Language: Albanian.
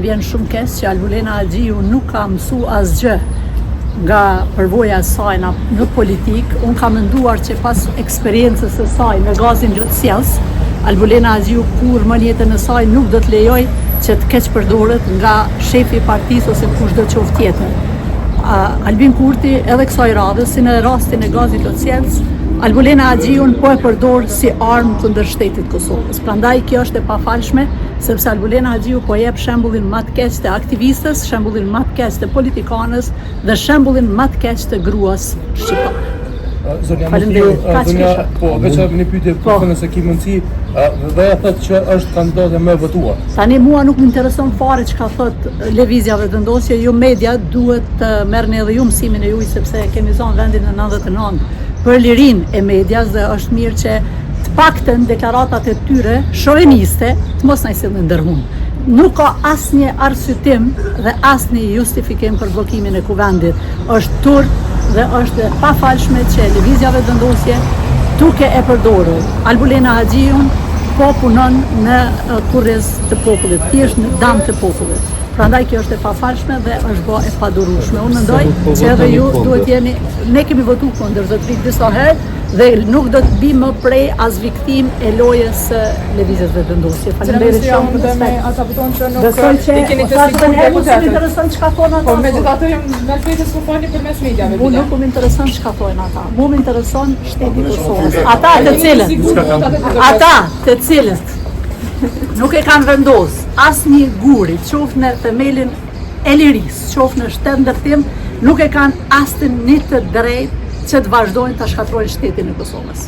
më vjen shumë keq që Albulena Axhiu nuk ka mësu asgjë nga përvoja e saj në politik. Unë kam menduar që pas eksperiencës së saj në gazin Lotësjells, Albulena Axhiu kur më në jetën e saj nuk do të lejoj që të keq përdoret nga shefi i partisë ose kushdo qoftë tjetër. Albin Kurti edhe kësaj radhe, si në rastin e gazit Lotësjells, Albulena Axhiun po e përdor si armë kundër shtetit Kosovës. Prandaj kjo është e pafalshme, sepse Albulena Axhiu po jep shembullin më të keq të aktivistës, shembullin më të keq të politikanës dhe shembullin më të keq të gruas shqiptare. Zonja, po, veç një pyetje nëse ki mundësi, dhe ja thot që është kandidate më votuar. Tani mua nuk më intereson fare çka thot lëvizjave vendosje, ju media duhet të merrni edhe ju mësimin e juaj sepse kemi zonë vendin në 99 për lirin e medias dhe është mirë që të paktën deklaratat e tyre shoveniste të mos na sillin ndërhun. Nuk ka asnjë arsyetim dhe asnjë justifikim për bllokimin e kuvendit. Është turp dhe është e pafalshme që lëvizjave vendosje duke e përdorur Albulena Axhiun po punon në kurriz të popullit, thjesht në dëm të popullit. Prandaj kjo është e pafalshme dhe është bë e padurueshme. Unë mendoj që edhe ju duhet jeni, ne kemi votuar kundër, do të vi disa herë dhe nuk do të bi më prej as viktim e lojës së lëvizjeve vendosje. Faleminderit shumë. Ata voton që nuk i keni të sigurt Nuk më intereson çka thonë ata. Po megjithatë në fetës po fani përmes mediave. Unë nuk më intereson çka thonë ata. Mua më intereson shteti i Kosovës. Ata të cilët nuk e kanë vendos asnjë guri, qoftë në themelin e lirisë, qoftë në shtet ndërtim, nuk e kanë asnjë të drejtë që të vazhdojnë të shkatrojnë shtetin e Kosovës.